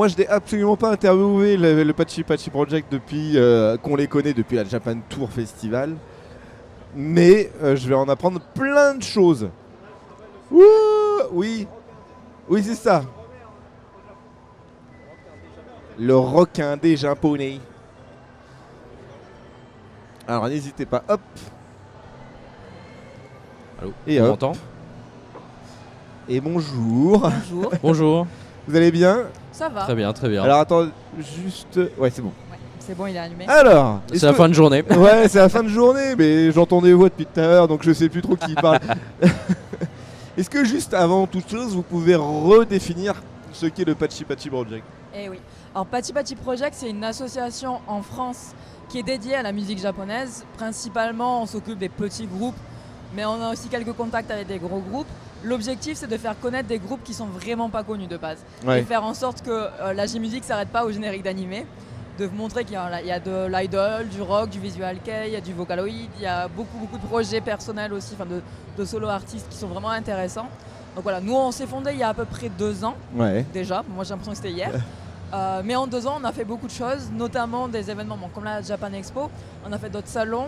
moi je n'ai absolument pas interviewé le Pachi Pachi Project depuis qu'on les connaît depuis la Japan Tour Festival. Mais je vais en apprendre plein de choses. Ouh, oui, oui c'est ça. Le rock indé japonais. Alors n'hésitez pas, hop. Allô, et on hop. m'entend ? Et bonjour. Bonjour. Bonjour. Vous allez bien ? Ça va. Très bien, très bien. Alors attends, juste... Ouais c'est bon. Ouais, c'est bon, il est allumé. Alors, C'est la fin de journée. Ouais, c'est la fin de journée, mais j'entends des voix depuis tout à l'heure, donc je sais plus trop qui parle. Est-ce que juste avant toute chose, vous pouvez redéfinir ce qu'est le Pachi Pachi Project ? Eh oui. Alors Pachi Pachi Project, c'est une association en France qui est dédiée à la musique japonaise. Principalement, on s'occupe des petits groupes, mais on a aussi quelques contacts avec des gros groupes. L'objectif, c'est de faire connaître des groupes qui sont vraiment pas connus de base. Ouais. Et faire en sorte que la J-Musique s'arrête pas au générique d'animé. De montrer qu'il y a de l'idol, du rock, du visual kei, il y a du vocaloid, il y a beaucoup de projets personnels aussi, de solo artistes qui sont vraiment intéressants. Donc voilà, nous on s'est fondé il y a à peu près 2 ans Ouais. déjà, moi j'ai l'impression que c'était hier. Mais en 2 ans on a fait beaucoup de choses, notamment des événements comme la Japan Expo, on a fait d'autres salons.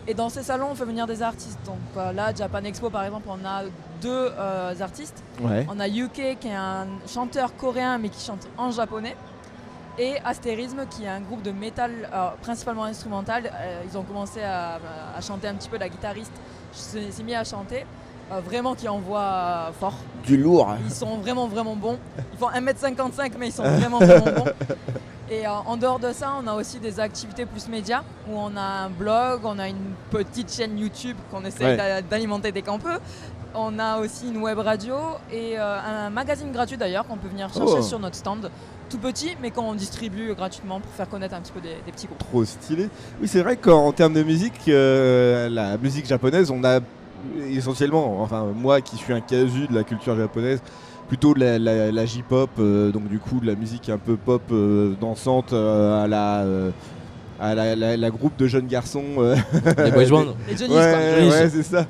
Et dans ces salons on fait venir des artistes. Donc là, Japan Expo par exemple, on a 2 artistes. Ouais. On a Yuke qui est un chanteur coréen mais qui chante en japonais. Et Astérisme qui est un groupe de métal principalement instrumental. Ils ont commencé à chanter un petit peu, la guitariste s'est mis à chanter. Vraiment qui envoie fort. Du lourd. Ils sont vraiment bons. Ils font 1m55 mais ils sont vraiment bons. Et en dehors de ça, on a aussi des activités plus médias où on a un blog, on a une petite chaîne YouTube qu'on essaie d'alimenter dès qu'on peut. On a aussi une web radio et un magazine gratuit d'ailleurs qu'on peut venir chercher sur notre stand. Tout petit, mais qu'on distribue gratuitement pour faire connaître un petit peu des petits groupes. Trop stylé. Oui, c'est vrai qu'en termes de musique, la musique japonaise, on a essentiellement, enfin moi qui suis un casu de la culture japonaise, plutôt de la J-pop, donc du coup de la musique un peu pop dansante à la groupe de jeunes garçons. Les boys band. Les Johnny's quoi. Ouais, c'est ça.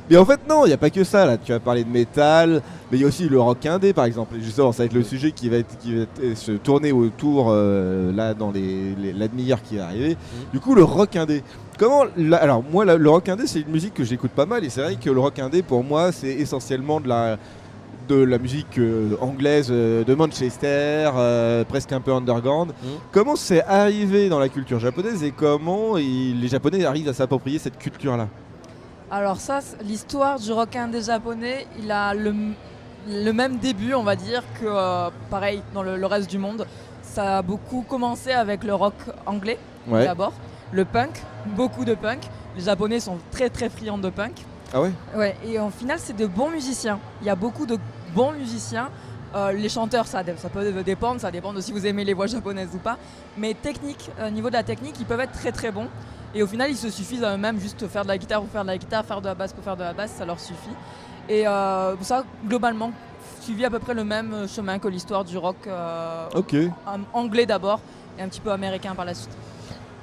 Mais en fait non, il n'y a pas que ça là, tu as parlé de métal, mais il y a aussi le rock indé par exemple, et justement ça va être le sujet qui va se tourner autour là dans la demi-heure qui va arriver. Du coup le rock indé, alors moi le rock indé c'est une musique que j'écoute pas mal, et c'est vrai que le rock indé pour moi c'est essentiellement de la musique anglaise de Manchester, presque un peu underground. Comment c'est arrivé dans la culture japonaise et comment les Japonais arrivent à s'approprier cette culture-là ? Alors ça, l'histoire du rock indé japonais, il a le même début, on va dire, que pareil dans le reste du monde. Ça a beaucoup commencé avec le rock anglais d'abord, le punk, beaucoup de punk. Les Japonais sont très très friands de punk. Ah ouais ? Ouais, et en final, c'est de bons musiciens. Il y a beaucoup de bons musiciens. Les chanteurs, ça peut dépendre, ça dépend de si vous aimez les voix japonaises ou pas. Mais au niveau de la technique, ils peuvent être très très bons. Et au final, ils se suffisent à eux-mêmes, juste faire de la guitare pour faire de la guitare, faire de la basse pour faire de la basse, ça leur suffit. Et ça, globalement, suivi à peu près le même chemin que l'histoire du rock anglais d'abord et un petit peu américain par la suite.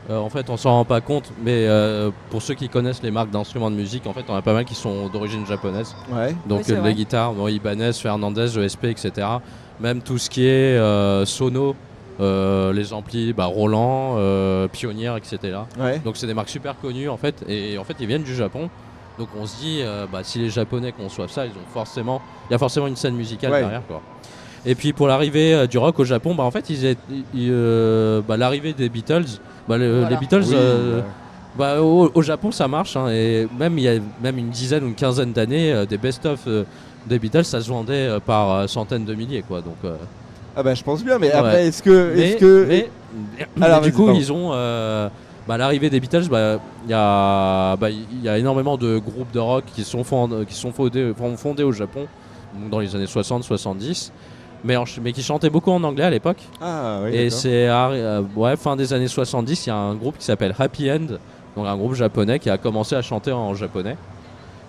En fait, on s'en rend pas compte, mais pour ceux qui connaissent les marques d'instruments de musique, en fait, on a pas mal qui sont d'origine japonaise. Ouais. Donc les guitares, Ibanez, Fernandez, ESP, etc. Même tout ce qui est sono, les amplis, Roland, Pioneer, etc. Ouais. Donc c'est des marques super connues en fait, et en fait ils viennent du Japon. Donc on se dit, si les Japonais conçoivent ça, il y a forcément une scène musicale derrière, quoi. Et puis pour l'arrivée du rock au Japon, en fait l'arrivée des Beatles, les Beatles, au Japon ça marche, hein, et même il y a même une dizaine ou une quinzaine d'années, des best-of des Beatles, ça se vendait par centaines de milliers, quoi. Donc je pense bien, mais après alors du coup ils ont l'arrivée des Beatles, il y a énormément de groupes de rock qui sont fondés au Japon, donc dans les années 60-70, mais qui chantaient beaucoup en anglais à l'époque. Ah, oui, et d'accord. c'est fin des années 70, il y a un groupe qui s'appelle Happy End, donc un groupe japonais qui a commencé à chanter en japonais.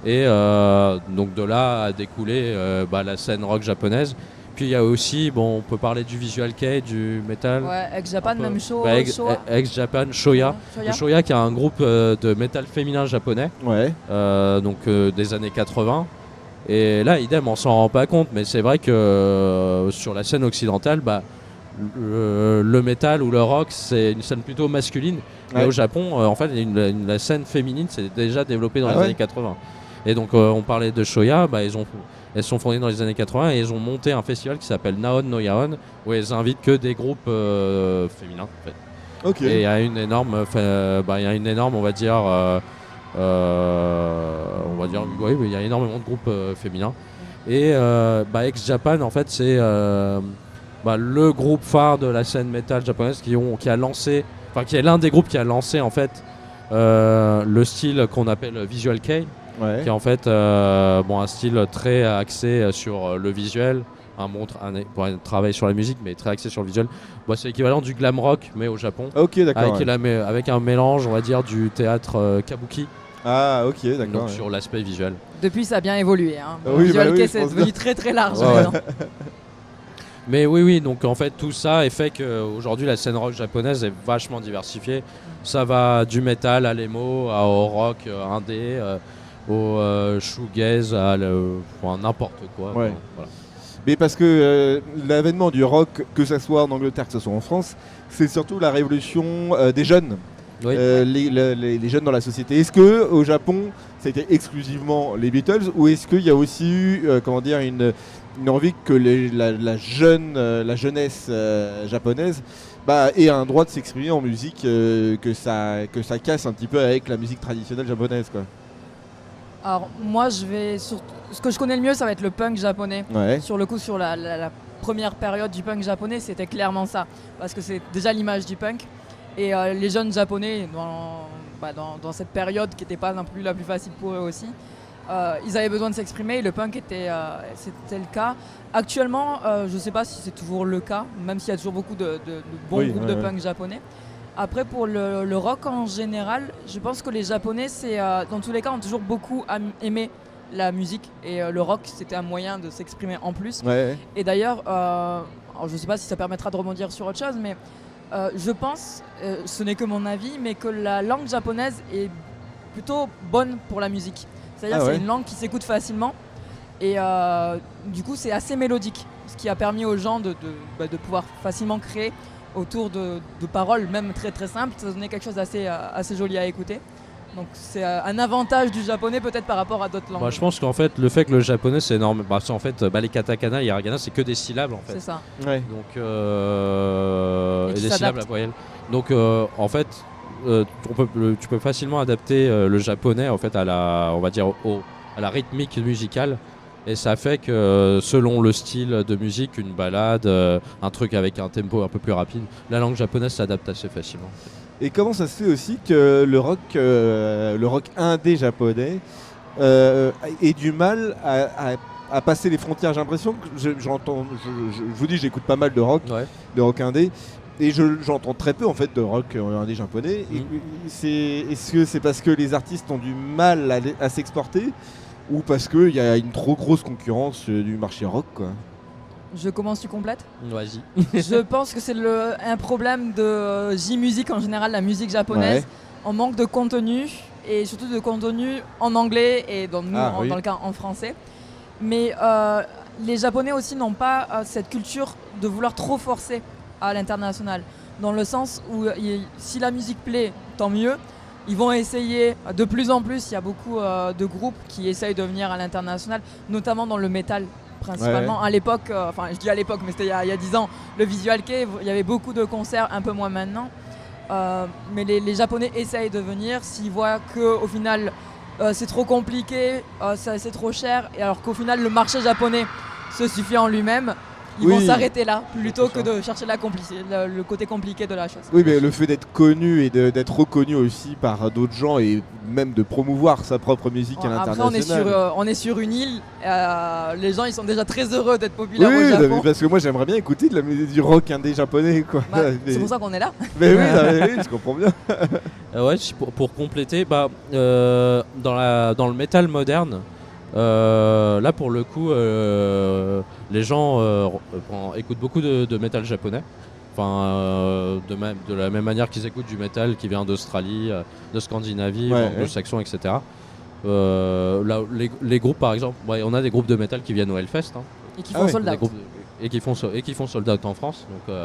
Et donc de là a découlé la scène rock japonaise. Puis il y a aussi, on peut parler du visual kei, du metal. Ouais, ex-Japan, même Showa. Ex-Japan, Shoya. Le Shoya qui est un groupe de metal féminin japonais, des années 80. Et là, idem, on s'en rend pas compte, mais c'est vrai que sur la scène occidentale, le métal ou le rock, c'est une scène plutôt masculine. Mais au Japon, en fait, la scène féminine s'est déjà développée dans les années 80. Et donc, on parlait de Shoya, elles sont fondées dans les années 80 et elles ont monté un festival qui s'appelle Naon no Yaon, où elles invitent que des groupes féminins. En fait. Okay. Et il y a une énorme, on va dire, il y a énormément de groupes féminins. Et X-Japan, en fait, c'est le groupe phare de la scène métal japonaise qui est l'un des groupes qui a lancé en fait le style qu'on appelle Visual Kei, qui est en fait un style très axé sur le visuel, pour travailler sur la musique, mais très axé sur le visuel. C'est l'équivalent du glam rock, mais au Japon, avec un mélange, on va dire, du théâtre kabuki. Ah, ok, d'accord. Donc sur l'aspect visuel. Depuis, ça a bien évolué. Visual Kei, c'est devenu très très large. Mais oui, donc en fait tout ça est fait qu'aujourd'hui la scène rock japonaise est vachement diversifiée. Ça va du métal à l'emo, au rock indé, au shoegaze, à n'importe quoi. Ouais. Voilà. Mais parce que l'avènement du rock, que ce soit en Angleterre, que ce soit en France, c'est surtout la révolution des jeunes. Oui. Les jeunes dans la société. Est-ce que au Japon, c'était exclusivement les Beatles, ou est-ce qu'il y a aussi eu, une envie que la jeunesse japonaise ait un droit de s'exprimer en musique, que ça casse un petit peu avec la musique traditionnelle japonaise, quoi. Alors moi, ce que je connais le mieux, ça va être le punk japonais. Ouais. Sur le coup, sur la première période du punk japonais, c'était clairement ça, parce que c'est déjà l'image du punk. Et les jeunes japonais, dans cette période qui n'était pas non plus la plus facile pour eux aussi, ils avaient besoin de s'exprimer et le punk c'était le cas. Actuellement, je ne sais pas si c'est toujours le cas, même s'il y a toujours beaucoup de bons groupes de punk japonais. Après, pour le rock en général, je pense que les Japonais, dans tous les cas, ont toujours beaucoup aimé la musique. Et le rock, c'était un moyen de s'exprimer en plus. Ouais. Et d'ailleurs, je ne sais pas si ça permettra de rebondir sur autre chose, mais je pense, ce n'est que mon avis, mais que la langue japonaise est plutôt bonne pour la musique. C'est-à-dire que c'est une langue qui s'écoute facilement et du coup c'est assez mélodique, ce qui a permis aux gens de pouvoir facilement créer autour de paroles, même très très simples. Ça donnait quelque chose d'assez assez joli à écouter. Donc c'est un avantage du japonais peut-être par rapport à d'autres langues. Je pense qu'en fait le fait que le japonais c'est énorme, en fait les katakana et hiragana c'est que des syllabes en fait. C'est ça. Ouais. Donc et des syllabes à voyelle. Donc en fait tu peux facilement adapter le japonais en fait à la rythmique musicale. Et ça fait que selon le style de musique, une balade, un truc avec un tempo un peu plus rapide, la langue japonaise s'adapte assez facilement. Et comment ça se fait aussi que le rock indé japonais ait du mal à passer les frontières? J'ai l'impression que je vous dis, j'écoute pas mal de rock indé, et j'entends très peu en fait de rock indé japonais. Est-ce que c'est parce que les artistes ont du mal à s'exporter, ou parce qu'il y a une trop grosse concurrence du marché rock, quoi? Je commence, tu complètes? Vas-y. Je pense que c'est un problème de J-musique en général, la musique japonaise. On manque de contenu, et surtout de contenu en anglais et dans le cas en français. Mais les Japonais aussi n'ont pas cette culture de vouloir trop forcer à l'international. Dans le sens où si la musique plaît, tant mieux. Ils vont essayer, de plus en plus, il y a beaucoup de groupes qui essayent de venir à l'international, notamment dans le métal principalement. À l'époque, je dis à l'époque, mais c'était il y a 10 ans, le Visual Kei, il y avait beaucoup de concerts, un peu moins maintenant. Mais les Japonais essayent de venir, s'ils voient qu'au final c'est trop compliqué, c'est trop cher, et alors qu'au final le marché japonais se suffit en lui-même. Ils vont s'arrêter là, plutôt que de chercher le côté compliqué de la chose. Oui, mais le fait d'être connu et d'être reconnu aussi par d'autres gens, et même de promouvoir sa propre musique à l'international. Après, on est sur une île, les gens ils sont déjà très heureux d'être populaires au Japon. Parce que moi j'aimerais bien écouter du rock indé japonais, quoi. C'est pour ça qu'on est là. Mais oui, je comprends bien. Pour compléter, dans le métal moderne, là pour le coup les gens écoutent beaucoup de métal japonais, de la même manière qu'ils écoutent du métal qui vient d'Australie, de Scandinavie, anglo-saxon, etc. Là, les groupes par exemple, on a des groupes de métal qui viennent au Hellfest, et qui font sold out. et qui font sold out en France. Donc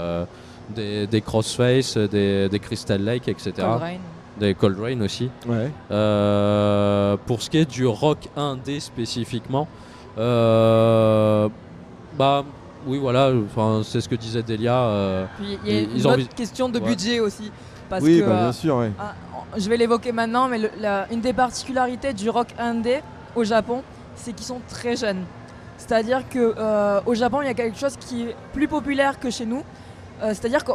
des Crossface, des Crystal Lake, etc. Cold Rain. Des Cold Rain aussi. Ouais. Pour ce qui est du rock indé spécifiquement, oui, voilà, c'est ce que disait Delia. Puis il y a une autre question de budget aussi. Parce oui, que, bien sûr. Ouais. Je vais l'évoquer maintenant, mais une des particularités du rock indé au Japon, c'est qu'ils sont très jeunes. C'est-à-dire qu'au Japon, il y a quelque chose qui est plus populaire que chez nous. C'est-à-dire que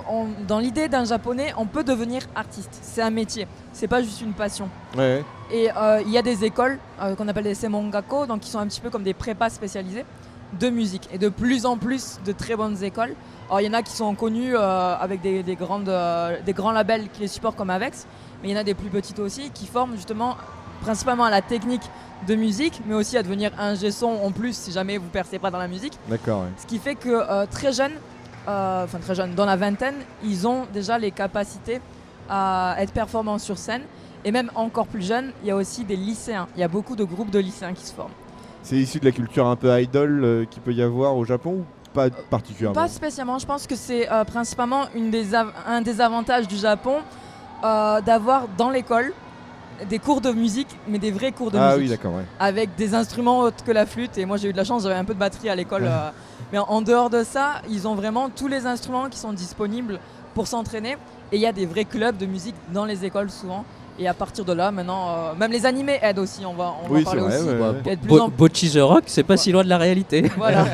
dans l'idée d'un japonais, on peut devenir artiste. C'est un métier, c'est pas juste une passion. Ouais. Et il y a des écoles qu'on appelle des semongako, donc qui sont un petit peu comme des prépas spécialisés de musique. Et de plus en plus de très bonnes écoles. Alors il y en a qui sont connues avec des grands labels qui les supportent comme Avex, mais il y en a des plus petites aussi qui forment justement principalement à la technique de musique, mais aussi à devenir ingé son en plus si jamais vous percez pas dans la musique. D'accord. Ouais. Ce qui fait que très jeunes, dans la vingtaine, ils ont déjà les capacités à être performants sur scène. Et même encore plus jeunes, il y a aussi des lycéens. Il y a beaucoup de groupes de lycéens qui se forment. C'est issu de la culture un peu idol qu'il peut y avoir au Japon ou pas particulièrement? Pas spécialement. Je pense que c'est principalement un des avantages du Japon d'avoir dans l'école des cours de musique, mais des vrais cours de musique. Ah oui, d'accord, ouais. Avec des instruments autres que la flûte. Et moi, j'ai eu de la chance, j'avais un peu de batterie à l'école. Mais en dehors de ça, ils ont vraiment tous les instruments qui sont disponibles pour s'entraîner. Et il y a des vrais clubs de musique dans les écoles souvent. Et à partir de là, maintenant, même les animés aident aussi. On va en parler aussi. Bocchi the Rock, c'est pas si loin de la réalité. Voilà,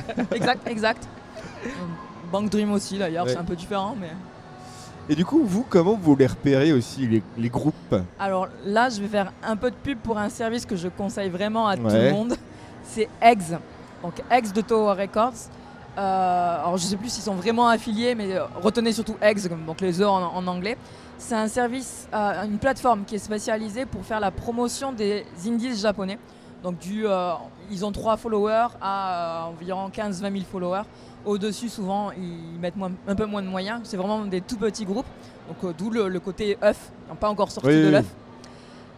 exact. Bank Dream aussi, d'ailleurs, c'est un peu différent. Mais... Et du coup, vous, comment vous les repérez aussi, les groupes? Alors là, je vais faire un peu de pub pour un service que je conseille vraiment à tout le monde. C'est Eggs. Donc Eggs de Toho Records. Alors je sais plus s'ils sont vraiment affiliés, mais retenez surtout Eggs, donc les E en anglais. C'est un service, une plateforme qui est spécialisée pour faire la promotion des indies japonais. Donc ils ont 3 followers à environ 15-20 000 followers. Au-dessus, souvent, ils mettent un peu moins de moyens. C'est vraiment des tout petits groupes. Donc d'où le côté œuf, pas encore sorti de l'œuf.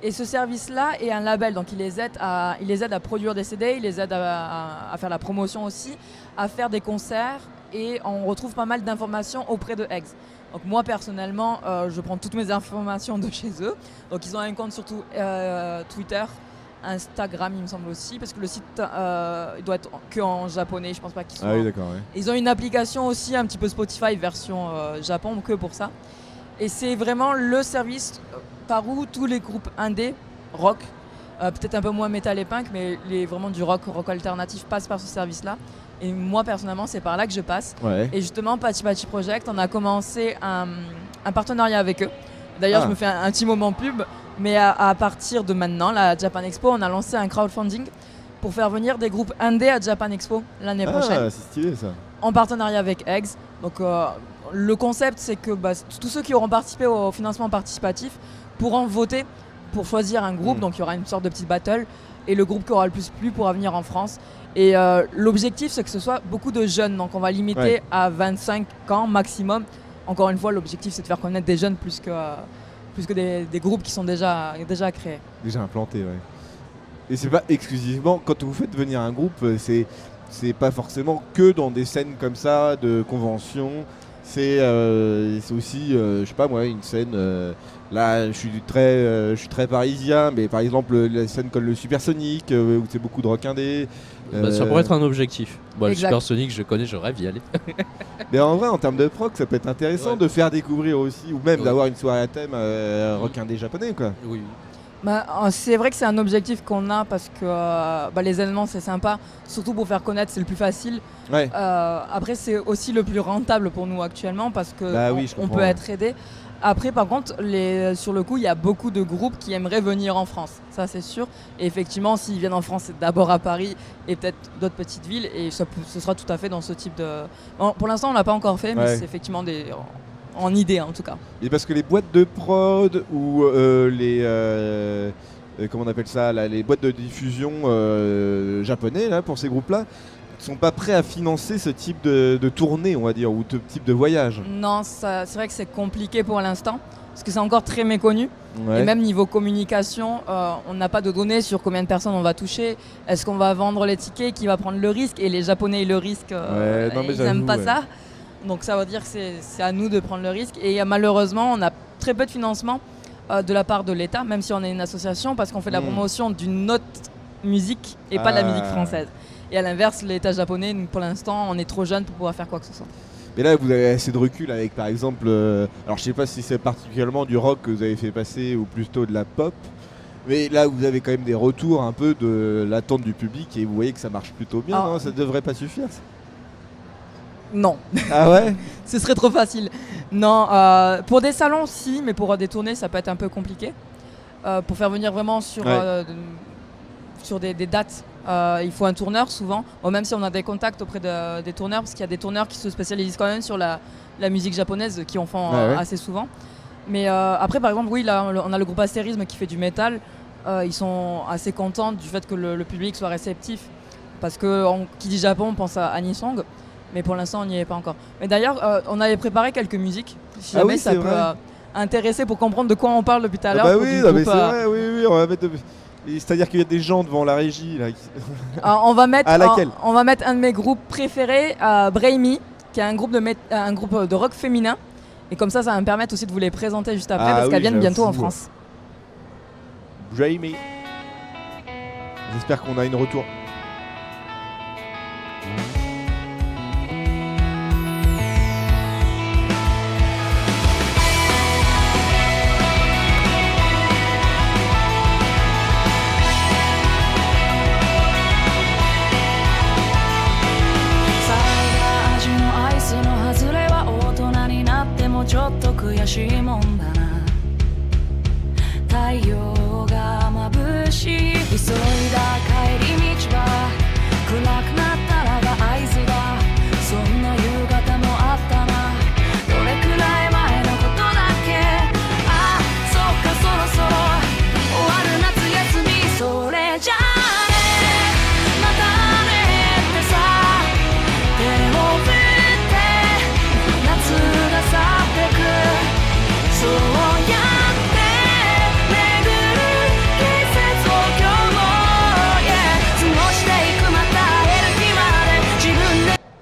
Et ce service-là est un label, donc il les aide à produire des CD, il les aide à faire la promotion aussi, à faire des concerts, et on retrouve pas mal d'informations auprès de Eggs. Donc moi personnellement, je prends toutes mes informations de chez eux. Donc ils ont un compte surtout Twitter, Instagram il me semble aussi, parce que le site il doit être que en japonais, je pense pas qu'ils soient. Ah oui, d'accord. Ouais. Ils ont une application aussi, un petit peu Spotify version Japon, que pour ça. Et c'est vraiment le service par où tous les groupes indés, rock, peut-être un peu moins metal et punk, mais vraiment du rock alternatif passent par ce service-là. Et moi personnellement, c'est par là que je passe. Ouais. Et justement, Patchy Patchy Project, on a commencé un partenariat avec eux. D'ailleurs, je me fais un petit moment pub, mais à partir de maintenant, la Japan Expo, on a lancé un crowdfunding pour faire venir des groupes indés à Japan Expo l'année prochaine. C'est stylé ça. En partenariat avec Eggs. Donc le concept, c'est que tous ceux qui auront participé au financement participatif pourront voter pour choisir un groupe. Donc il y aura une sorte de petite battle. Et le groupe qui aura le plus plu pourra venir en France. Et l'objectif, c'est que ce soit beaucoup de jeunes. Donc on va limiter à 25 ans maximum. Encore une fois, l'objectif, c'est de faire connaître des jeunes plus que des groupes qui sont déjà créés. Déjà implantés, ouais. Et c'est pas exclusivement, quand vous faites venir un groupe, c'est pas forcément que dans des scènes comme ça, de convention. C'est aussi, je sais pas moi, une scène... là, je suis très parisien, mais par exemple, la scène comme le Supersonic, où c'est beaucoup de rock indé. Ça pourrait être un objectif. Le Supersonic, je connais, je rêve d'y aller. Mais en vrai, en termes de proc, ça peut être intéressant de faire découvrir aussi, ou même d'avoir une soirée à thème rock indé japonais, quoi. Oui. C'est vrai que c'est un objectif qu'on a parce que les événements c'est sympa, surtout pour faire connaître c'est le plus facile. Ouais. Après c'est aussi le plus rentable pour nous actuellement parce que on peut être aidé. Après par contre sur le coup il y a beaucoup de groupes qui aimeraient venir en France, ça c'est sûr. Et effectivement s'ils viennent en France c'est d'abord à Paris et peut-être d'autres petites villes et ce sera tout à fait dans ce type de... Bon, pour l'instant on l'a pas encore fait mais c'est effectivement en idée en tout cas. Et parce que les boîtes de prod ou comment on appelle ça là, les boîtes de diffusion japonais là, pour ces groupes-là, sont pas prêts à financer ce type de tournée, on va dire, ou ce type de voyage. Non, c'est vrai que c'est compliqué pour l'instant, parce que c'est encore très méconnu. Et même niveau communication, on n'a pas de données sur combien de personnes on va toucher. Est-ce qu'on va vendre les tickets, qui va prendre le risque? Et les Japonais, le risque, ils n'aiment pas ça. Donc ça veut dire que c'est à nous de prendre le risque. Et malheureusement, on a très peu de financement de la part de l'État, même si on est une association, parce qu'on fait la promotion d'une autre musique et pas de la musique française. Et à l'inverse, l'État japonais, pour l'instant, on est trop jeune pour pouvoir faire quoi que ce soit. Mais là, vous avez assez de recul avec, par exemple, alors je sais pas si c'est particulièrement du rock que vous avez fait passer ou plutôt de la pop, mais là, vous avez quand même des retours un peu de l'attente du public et vous voyez que ça marche plutôt bien, non? Ça devrait pas suffire, ça? Non. Ah ouais? Ce serait trop facile. Non, pour des salons, si, mais pour des tournées, ça peut être un peu compliqué. Pour faire venir vraiment sur des dates, il faut un tourneur souvent, même si on a des contacts auprès des tourneurs, parce qu'il y a des tourneurs qui se spécialisent quand même sur la musique japonaise, qui en font assez souvent. Mais après, par exemple, oui, là, on a le groupe Astérisme qui fait du métal. Ils sont assez contents du fait que le public soit réceptif, parce que qui dit Japon, on pense à Anisong, mais pour l'instant, on n'y est pas encore. Mais d'ailleurs, on avait préparé quelques musiques, si jamais ça peut intéresser pour comprendre de quoi on parle depuis tout à l'heure. Bah oui, mais c'est vrai, oui, on va mettre... C'est-à-dire qu'il y a des gens devant la régie là. On va mettre un de mes groupes préférés, Breimi, qui est un groupe de rock féminin. Et comme ça va me permettre aussi de vous les présenter juste après, parce qu'elles viennent bientôt en France. Breimi. J'espère qu'on a une retour.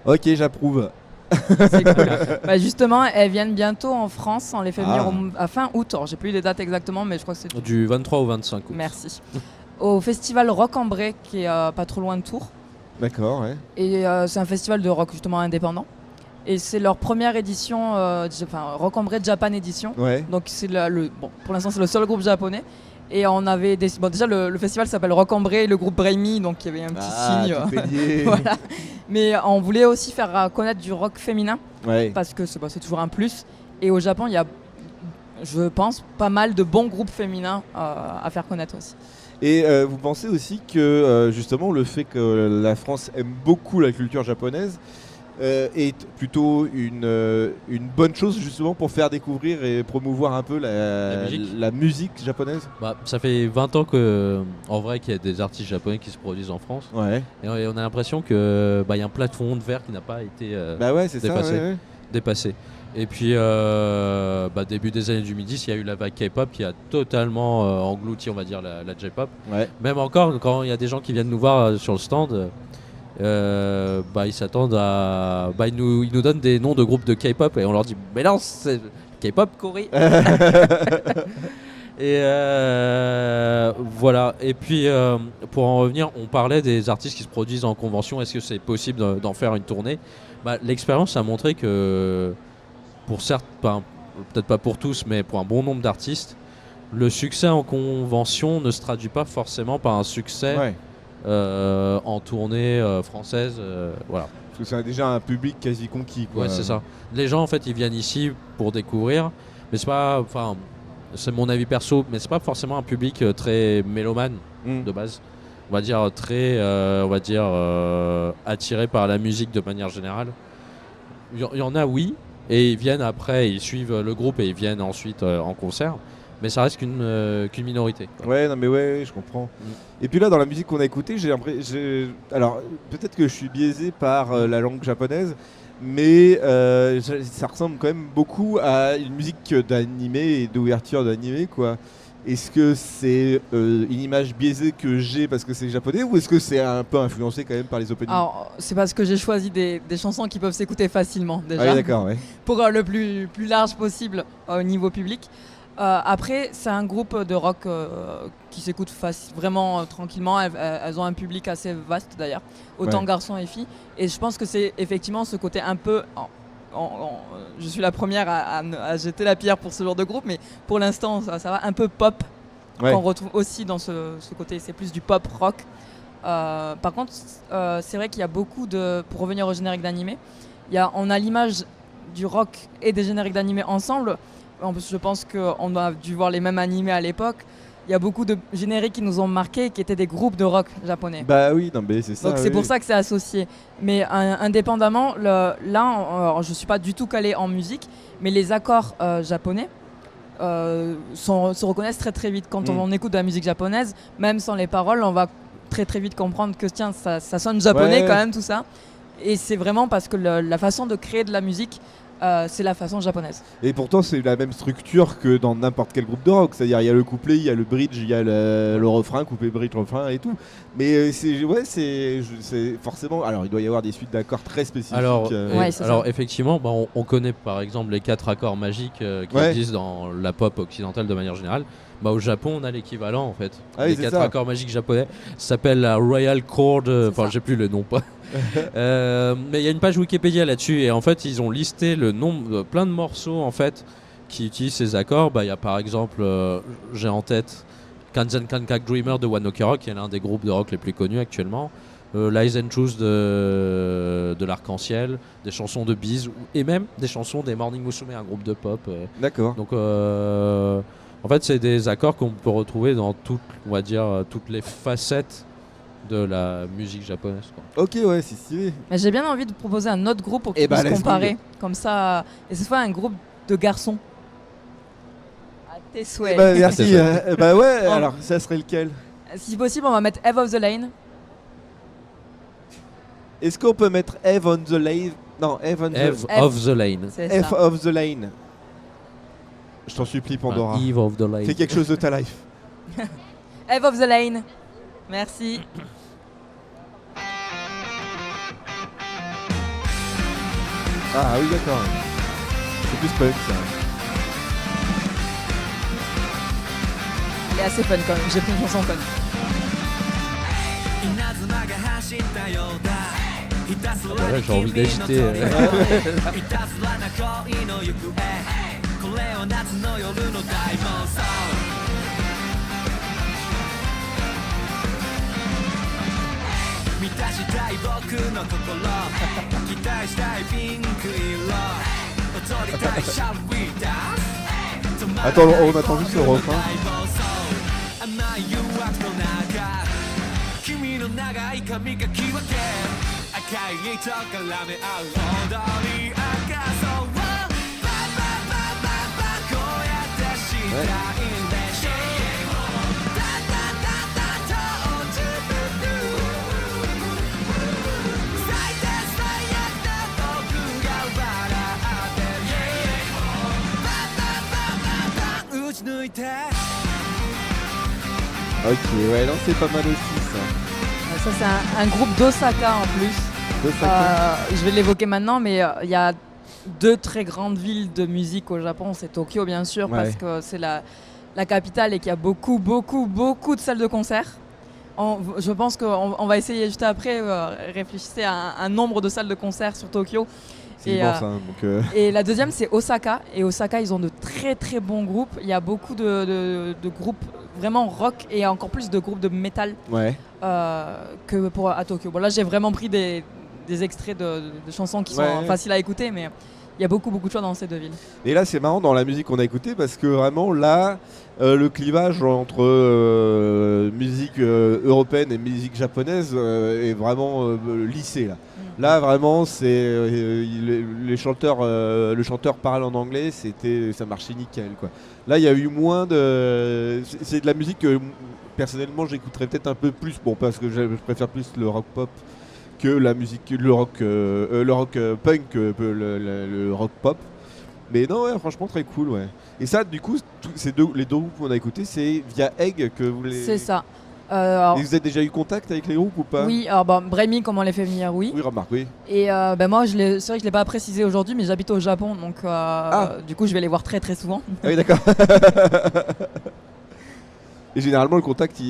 Ok, j'approuve. C'est cool. Justement, elles viennent bientôt en France. On les fait venir à fin août. Alors, j'ai plus eu les dates exactement, mais je crois que c'est du 23 au 25 août. Merci. Au festival Rock en Bray, qui est pas trop loin de Tours. D'accord, ouais. Et c'est un festival de rock justement indépendant. Et c'est leur première édition, Rock en Bray Japan Edition. Ouais. Donc c'est pour l'instant c'est le seul groupe japonais. Et on avait déjà le festival s'appelle Rock en Bray, le groupe Breimi, donc il y avait un petit signe. Voilà. Mais on voulait aussi faire connaître du rock féminin, parce que c'est toujours un plus. Et au Japon, il y a, je pense, pas mal de bons groupes féminins à faire connaître aussi. Et vous pensez aussi que justement le fait que la France aime beaucoup la culture japonaise est plutôt une bonne chose justement pour faire découvrir et promouvoir un peu la musique japonaise? Ça fait 20 ans en vrai qu'il y a des artistes japonais qui se produisent en France. Ouais. Et on a l'impression qu'il y a un plafond de verre qui n'a pas été dépassé. Et puis début des années 2010, il y a eu la vague K-pop qui a totalement englouti, on va dire, la J-pop. Ouais. Même encore quand il y a des gens qui viennent nous voir sur le stand, ils s'attendent à... ils nous donnent des noms de groupes de K-pop et on leur dit mais non, c'est K-pop Corée. Et voilà. Et puis pour en revenir, on parlait des artistes qui se produisent en convention. Est-ce que c'est possible d'en faire une tournée? L'expérience a montré que pour certains, peut-être pas pour tous, mais pour un bon nombre d'artistes, le succès en convention ne se traduit pas forcément par un succès en tournée française. Voilà. Parce que c'est déjà un public quasi conquis, quoi. Ouais, c'est ça. Les gens, en fait, ils viennent ici pour découvrir, mais c'est pas... Enfin, c'est mon avis perso, mais c'est pas forcément un public très mélomane de base. On va dire très, attiré par la musique de manière générale. Il y en a, oui, et ils viennent après, ils suivent le groupe et ils viennent ensuite en concert. mais ça reste qu'une minorité. Ouais, non mais ouais, je comprends. Et puis là, dans la musique qu'on a écoutée, alors peut-être que je suis biaisé par la langue japonaise, mais ça ressemble quand même beaucoup à une musique d'animé et d'ouverture d'animé, quoi. Est-ce que c'est une image biaisée que j'ai parce que c'est japonais, ou est-ce que c'est un peu influencé quand même par les openings? Alors, c'est parce que j'ai choisi des chansons qui peuvent s'écouter facilement déjà. Ah oui, d'accord, ouais. Pour le plus large possible au niveau public. Après, c'est un groupe de rock qui s'écoute vraiment tranquillement. Elles ont un public assez vaste d'ailleurs, autant garçons et filles. Et je pense que c'est effectivement ce côté un peu... je suis la première à jeter la pierre pour ce genre de groupe, mais pour l'instant, ça va un peu pop, qu'on retrouve aussi dans ce côté. C'est plus du pop rock. Par contre, c'est vrai qu'il y a beaucoup de... Pour revenir au générique d'animé, on a l'image du rock et des génériques d'animé ensemble. En plus, je pense qu'on a dû voir les mêmes animés à l'époque. Il y a beaucoup de génériques qui nous ont marqués, qui étaient des groupes de rock japonais. Bah oui, non mais c'est ça. Donc c'est pour ça que c'est associé. Mais indépendamment, là, je suis pas du tout calé en musique, mais les accords japonais se reconnaissent très très vite. Quand on écoute de la musique japonaise, même sans les paroles, on va très très vite comprendre que tiens, ça sonne japonais quand même tout ça. Et c'est vraiment parce que la façon de créer de la musique, c'est la façon japonaise. Et pourtant, c'est la même structure que dans n'importe quel groupe de rock. C'est-à-dire, il y a le couplet, il y a le bridge, il y a le refrain, couplet, bridge, refrain et tout. Mais c'est forcément. Alors, il doit y avoir des suites d'accords très spécifiques. Alors effectivement, on connaît par exemple les 4 accords magiques qui existent dans la pop occidentale de manière générale. Au Japon, on a l'équivalent en fait. Les 4 accords magiques japonais. Ça s'appelle la Royal Chord. Enfin, j'ai plus le nom pas. Mais il y a une page Wikipédia là-dessus et en fait, ils ont listé le nombre, plein de morceaux en fait qui utilisent ces accords. Il y a par exemple, j'ai en tête Kanzen Kankak Dreamer de One Ok Rock, qui est l'un des groupes de rock les plus connus actuellement. Lies and Truth de l'Arc-en-Ciel, des chansons de Beez et même des chansons des Morning Musume, un groupe de pop. D'accord. Donc en fait, c'est des accords qu'on peut retrouver dans toutes les facettes de la musique japonaise, quoi. Ok, ouais, c'est stylé. Mais j'ai bien envie de proposer un autre groupe pour qu'on puisse comparer. Comme ça, et cette fois un groupe de garçons. À tes souhaits. Merci. Alors ça serait lequel? Si possible, on va mettre Eve of the Lane. Est-ce qu'on peut mettre Eve on the Lane? Non, Eve of the Lane. Eve of the Lane. Je t'en supplie, Pandora. Eve of the Lane. Fais quelque chose de ta life. Eve of the Lane. Merci. Ah oui, d'accord. C'est plus punk, ça. Elle est assez fun quand même. J'ai pris une chanson fun. Ouais, j'ai envie d'agiter. Attends, on attend juste le refrain. Ok, ouais, non, c'est pas mal aussi ça. Ça, c'est un groupe d'Osaka en plus. Je vais l'évoquer maintenant, mais il y a 2 très grandes villes de musique au Japon. C'est Tokyo, bien sûr, parce que c'est la capitale et qu'il y a beaucoup de salles de concert. Je pense qu'on va essayer juste après, réfléchir à un nombre de salles de concert sur Tokyo. Et la deuxième, c'est Osaka. Et Osaka, ils ont de très très bons groupes. Il y a beaucoup de groupes vraiment rock et encore plus de groupes de métal que à Tokyo. Bon, là, j'ai vraiment pris des extraits de chansons qui sont faciles à écouter, mais y a beaucoup de choix dans ces deux villes. Et là, c'est marrant dans la musique qu'on a écoutée parce que vraiment là, le clivage entre musique européenne et musique japonaise est vraiment lissé là. Là, vraiment, c'est les chanteurs, le chanteur parle en anglais, ça marchait nickel quoi. Là, il y a eu moins de, c'est de la musique que personnellement j'écouterais peut-être un peu plus, bon parce que je préfère plus le rock pop que la musique, le rock punk, le rock pop. Mais non, ouais, franchement très cool, ouais. Et ça, du coup, les deux groupes qu'on a écoutés, c'est via Egg que vous les. C'est ça. Et vous avez déjà eu contact avec les groupes ou pas? Oui, alors Bremi, comme on les fait venir, oui. Oui, remarque, oui. Et moi, c'est vrai que je ne l'ai pas précisé aujourd'hui, mais j'habite au Japon, donc du coup, je vais les voir très très souvent. Ah oui, d'accord. Et généralement, le contact,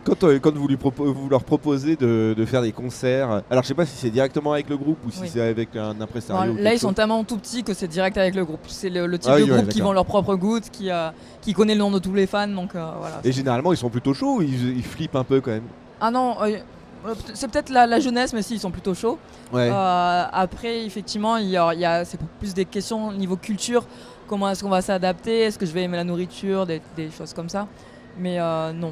quand vous leur proposez de faire des concerts, alors je sais pas si c'est directement avec le groupe ou si c'est avec un impresario. Là, ils sont tellement tout petits que c'est direct avec le groupe. C'est le type de groupe qui vend leur propre gouttes, qui connaît le nom de tous les fans. Donc, voilà. Et généralement, ils sont plutôt chauds, ils flippent un peu quand même. Ah non, c'est peut-être la jeunesse, mais si, ils sont plutôt chauds. Ouais. Après, effectivement, c'est plus des questions au niveau culture. Comment est-ce qu'on va s'adapter? Est-ce que je vais aimer la nourriture? Des choses comme ça. Mais non,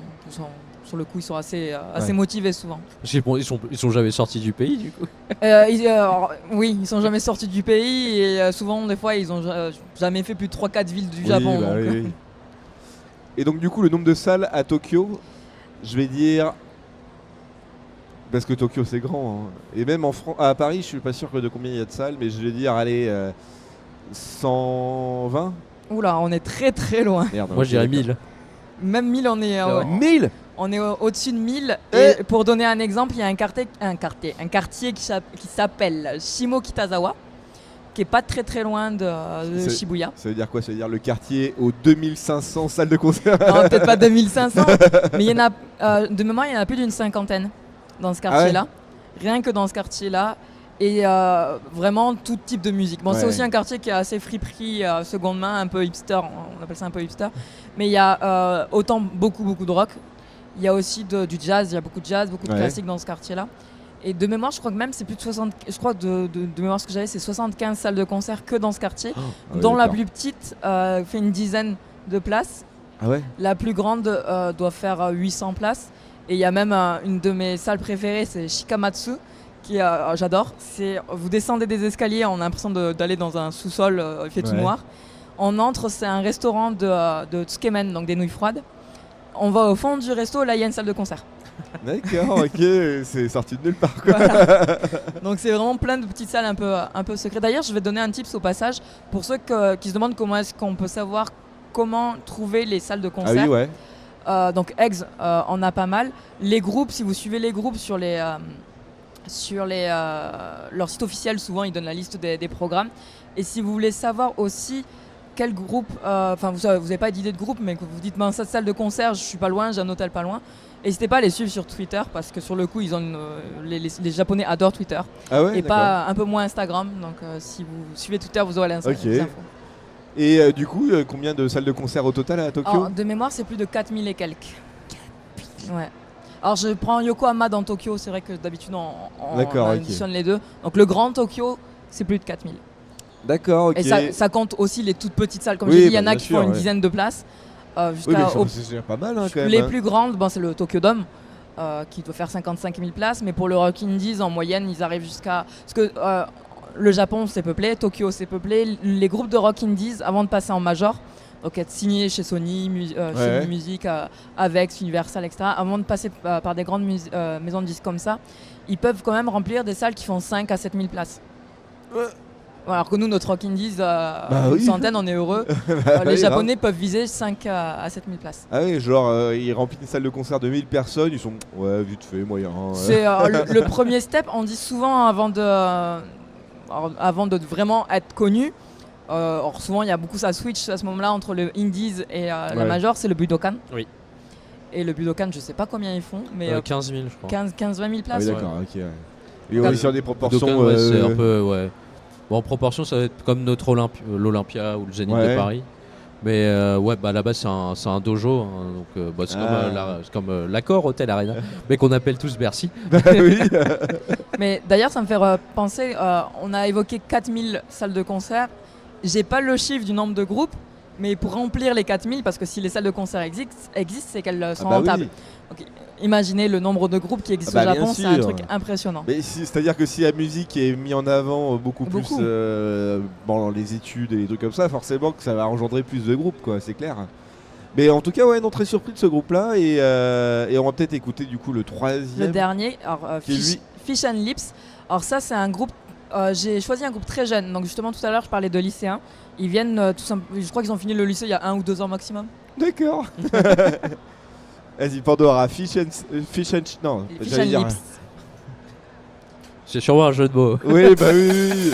sur le coup, ils sont assez motivés souvent. Parce qu'ils sont jamais sortis du pays, du coup. Oui, ils sont jamais sortis du pays et souvent, des fois, ils ont jamais fait plus de 3-4 villes du Japon. Bah, oui. Et donc, du coup, le nombre de salles à Tokyo, je vais dire, parce que Tokyo c'est grand, hein. Et même à Paris, je suis pas sûr de combien il y a de salles, mais je vais dire, allez, 120. Oula, on est très très loin. Merde, moi je dirais 1000. Même 1000, on est 1000. On est au-dessus de 1000. Et pour donner un exemple, il y a un quartier qui s'appelle Shimokitazawa, qui est pas très très loin de Shibuya. Ça veut dire quoi? Ça veut dire le quartier aux 2500 salles de concert? Non, peut-être pas 2500, mais il y en a, de mémoire, il y en a plus d'une cinquantaine dans ce quartier-là. Rien que dans ce quartier-là. Et vraiment tout type de musique. Bon, c'est aussi un quartier qui est assez friperie, seconde main, un peu hipster, on appelle ça un peu hipster. Mais il y a autant beaucoup de rock. Il y a aussi du jazz, il y a beaucoup de jazz, beaucoup de classiques dans ce quartier-là. Et de mémoire, je crois que même c'est plus de 60, je crois de mémoire ce que j'avais, c'est 75 salles de concert que dans ce quartier, dont la plus petite fait une dizaine de places. Ah ouais. La plus grande doit faire 800 places. Et il y a même une de mes salles préférées, c'est Shikamatsu. J'adore, vous descendez des escaliers, on a l'impression d'aller dans un sous-sol, il fait tout noir. On entre, c'est un restaurant de tsukemen, donc des nouilles froides. On va au fond du resto, là il y a une salle de concert. D'accord, ok, c'est sorti de nulle part quoi. Voilà. Donc c'est vraiment plein de petites salles un peu secrètes. D'ailleurs, je vais donner un tips au passage pour ceux qui se demandent comment est-ce qu'on peut savoir comment trouver les salles de concert. Ah oui, ouais. Donc Eggs, on a pas mal. Les groupes, si vous suivez les groupes sur leur site officiel, souvent ils donnent la liste des programmes. Et si vous voulez savoir aussi quel groupe, vous n'avez pas d'idée de groupe, mais que vous dites cette salle de concert, je suis pas loin, j'ai un hôtel pas loin, n'hésitez pas à les suivre sur Twitter, parce que sur le coup les Japonais adorent Twitter. Ah ouais, et pas un peu moins Instagram. Donc si vous suivez Twitter, vous aurez les infos. Et du coup, combien de salles de concert au total à Tokyo? De mémoire, c'est plus de 4000 et quelques. Ouais. Alors je prends Yokohama dans Tokyo, c'est vrai que d'habitude on additionne les deux. Donc le grand Tokyo, c'est plus de 4000. D'accord, ok. Et ça compte aussi les toutes petites salles. Comme j'ai dit, il y en a qui font une dizaine de places. C'est pas mal hein, quand même. Les plus grandes, c'est le Tokyo Dome, qui doit faire 55 000 places. Mais pour le Rock Indies, en moyenne, ils arrivent jusqu'à... Parce que le Japon, c'est peuplé, Tokyo, c'est peuplé. Les groupes de Rock Indies, avant de passer en major, donc être signé chez Sony, chez Music, Avex, Universal, etc. Avant de passer par des grandes maisons de disques comme ça, ils peuvent quand même remplir des salles qui font 5 à 7 000 places. Alors que nous, notre Rock Indies, une centaine, on est heureux. Les Japonais peuvent viser 5 à 7 000 places. Ah oui, genre ils remplissent une salle de concert de 1000 personnes, ils sont vite fait, moyen. C'est le premier step, on dit souvent avant de vraiment être connu. Or souvent il y a beaucoup ça switch à ce moment-là entre le Indies et la Major, c'est le Budokan. Oui. Et le Budokan, je sais pas combien ils font, mais 15 000 je crois. 15-20 000 places. Ah oui, d'accord, ok. Et on est sur des proportions. Budokan, c'est un peu, Bon, en proportion, ça va être comme notre l'Olympia ou le Zénith de Paris. Mais à la base c'est un dojo, hein, donc c'est comme l'accord Hôtel Arena, mais qu'on appelle tous Bercy. Oui. Mais d'ailleurs, ça me fait penser, on a évoqué 4000 salles de concert. J'ai pas le chiffre du nombre de groupes, mais pour remplir les 4000, parce que si les salles de concert existent c'est qu'elles sont rentables. Oui. Donc, imaginez le nombre de groupes qui existent au Japon, c'est un truc impressionnant. Mais c'est-à-dire que si la musique est mise en avant beaucoup plus dans les études et les trucs comme ça, forcément que ça va engendrer plus de groupes, quoi, c'est clair. Mais en tout cas, ouais, non, très surpris de ce groupe-là, et on va peut-être écouter du coup le troisième. Le dernier, Fish and Lips. Alors ça, c'est un groupe. J'ai choisi un groupe très jeune. Donc justement, tout à l'heure, je parlais de lycéens. Ils viennent je crois qu'ils ont fini le lycée il y a 1 ou 2 ans maximum. D'accord. Vas-y, Pandora, Fish and Lips. C'est sûrement un jeu de mots. Oui, bah oui.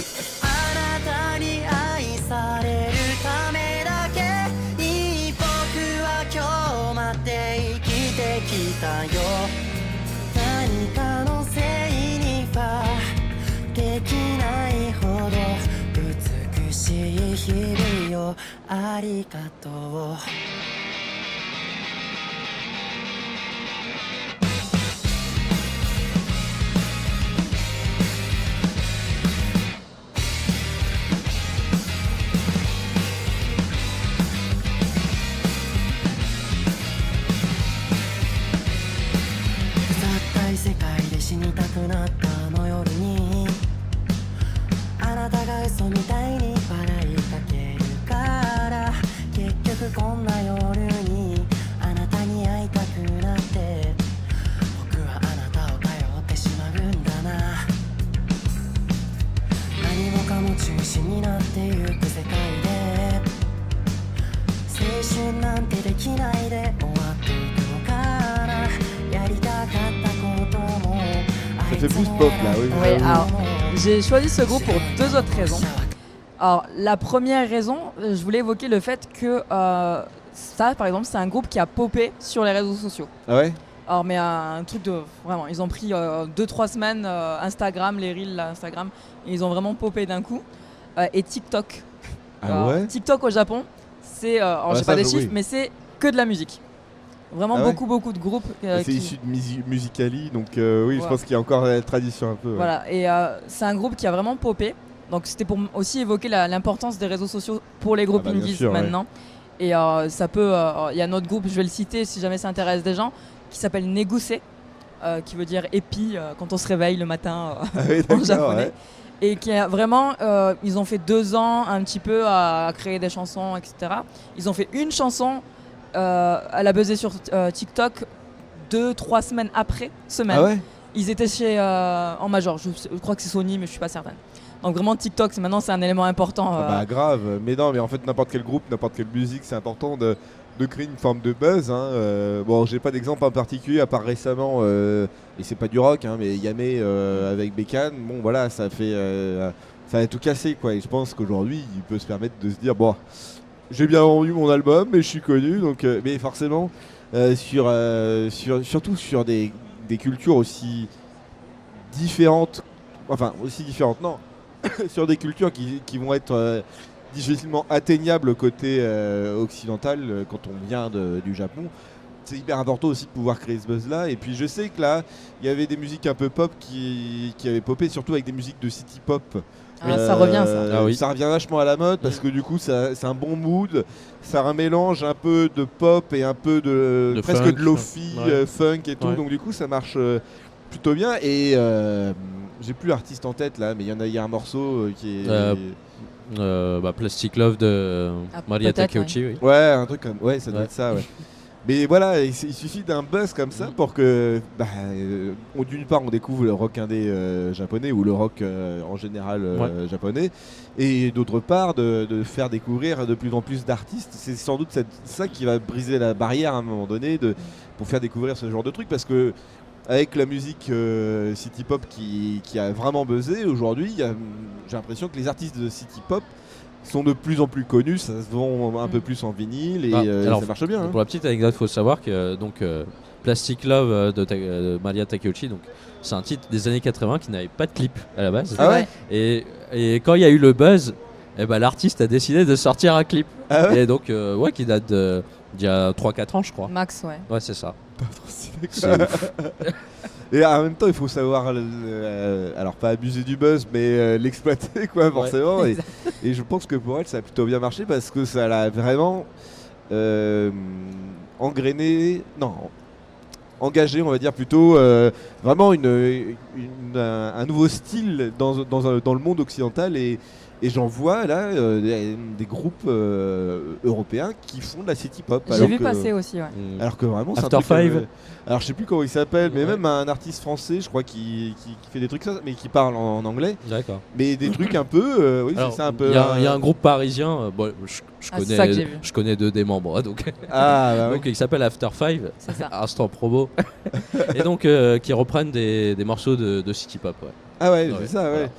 Ça fait plus pop là, oui. Alors, j'ai choisi ce groupe pour 2 autres raisons. Alors, la première raison, je voulais évoquer le fait que ça, par exemple, c'est un groupe qui a popé sur les réseaux sociaux. Ah ouais? Alors, mais un truc de... Vraiment, ils ont pris 2-3 semaines Instagram, les reels Instagram, et ils ont vraiment popé d'un coup. Et TikTok. Ah ouais? TikTok au Japon, c'est... alors, j'ai pas des chiffres, mais c'est que de la musique. Vraiment beaucoup de groupes. C'est issu de Musical.ly, donc oui, je pense qu'il y a encore la tradition un peu. Voilà, et c'est un groupe qui a vraiment popé. Donc c'était pour aussi évoquer l'importance des réseaux sociaux pour les groupes indies maintenant. Ouais. Et ça peut... Il y a un autre groupe, je vais le citer si jamais ça intéresse des gens, qui s'appelle Neguse, qui veut dire épi quand on se réveille le matin en japonais. Ouais. Et qui a vraiment... ils ont fait 2 ans un petit peu à créer des chansons, etc. Ils ont fait une chanson... elle a buzzé sur TikTok 2-3 semaines après. Ah ouais? Ils étaient en major. Je crois que c'est Sony, mais je suis pas certaine. Donc vraiment TikTok, maintenant c'est un élément important. Grave. Mais non, mais en fait n'importe quel groupe, n'importe quelle musique, c'est important de créer une forme de buzz. Bon, j'ai pas d'exemple en particulier à part récemment, et c'est pas du rock, mais Yamé avec Bécane. Bon voilà, ça a tout cassé quoi. Et je pense qu'aujourd'hui, il peut se permettre de se dire bon. J'ai bien vendu mon album, mais je suis connu, donc mais forcément surtout sur des cultures aussi différentes, non, sur des cultures qui vont être difficilement atteignables côté occidental quand on vient du Japon. C'est hyper important aussi de pouvoir créer ce buzz-là. Et puis je sais que là, il y avait des musiques un peu pop qui avaient popé, surtout avec des musiques de city pop. Ça revient ça. Ah oui. Ça revient vachement à la mode parce que du coup c'est un bon mood, ça a un mélange un peu de pop et un peu de presque funk, de lofi, funk et tout, donc du coup ça marche plutôt bien. Et j'ai plus l'artiste en tête là, mais il y a un morceau qui est Plastic Love de Maria Takeuchi. Oui. Ouais, un truc comme ça doit être ça. Ouais. Mais voilà, il suffit d'un buzz comme ça pour que, d'une part, on découvre le rock indé japonais ou le rock en général japonais, et d'autre part, de faire découvrir de plus en plus d'artistes. C'est sans doute ça qui va briser la barrière à un moment donné pour faire découvrir ce genre de truc, parce que avec la musique city pop qui a vraiment buzzé aujourd'hui, j'ai l'impression que les artistes de city pop sont de plus en plus connus, ça se vend un peu plus en vinyle et alors, ça marche bien. Pour la petite anecdote, il faut savoir que Plastic Love de Maria Takeuchi, c'est un titre des années 80 qui n'avait pas de clip à la base. Ah ouais. Et quand il y a eu le buzz, l'artiste a décidé de sortir un clip. Ah ouais et donc, qui date d'il y a 3-4 ans, je crois. Max, ouais. Ouais, c'est ça. Pas trop stylé, C'est quoi. ouf. Et en même temps, il faut savoir, alors pas abuser du buzz, mais l'exploiter, quoi, forcément. Ouais. Et je pense que pour elle, ça a plutôt bien marché parce que ça l'a vraiment engagé, on va dire plutôt, vraiment un nouveau style dans le monde occidental. Et j'en vois là des groupes européens qui font de la city pop. J'ai vu passer aussi, ouais. Alors que vraiment, c'est un After truc. Five. Alors je sais plus comment il s'appelle, mais Ouais. même un artiste français, je crois, qui fait des trucs ça, mais qui parle en anglais. D'accord. Mais des trucs un peu, oui, Alors, c'est ça, un peu. Il y a un groupe parisien, c'est ça que j'ai vu. je connais 2 des membres, donc, Ah, bah, donc il s'appelle After Five, C'est ça. instant promo, et donc qui reprennent des morceaux de city pop. Ouais. Ah ouais, Ouais, c'est ça, ouais. voilà.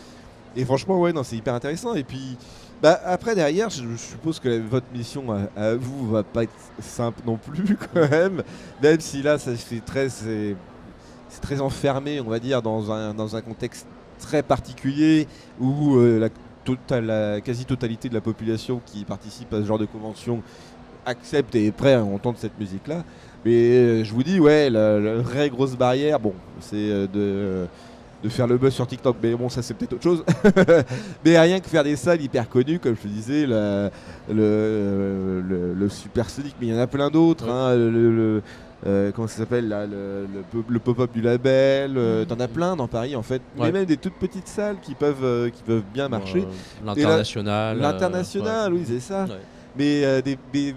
Et franchement, ouais, non, c'est hyper intéressant. Et puis, bah, après, derrière, je suppose que votre mission à vous va pas être simple non plus, quand même. Même si là, ça fait c'est très enfermé, on va dire, dans un contexte très particulier où la quasi-totalité de la population qui participe à ce genre de convention accepte et est prêt à entendre cette musique-là. Mais je vous dis, ouais, la vraie grosse barrière, bon, c'est de faire le buzz sur TikTok, mais bon, ça c'est peut-être autre chose. Mais rien que faire des salles hyper connues, comme je te disais, le Super Sonic, mais il y en a plein d'autres. Ouais. Comment ça s'appelle là, le pop-up du label, t'en as plein dans Paris en fait, mais Ouais. même des toutes petites salles qui peuvent bien marcher. L'international. L'international, oui, c'est ça. Ouais. Mais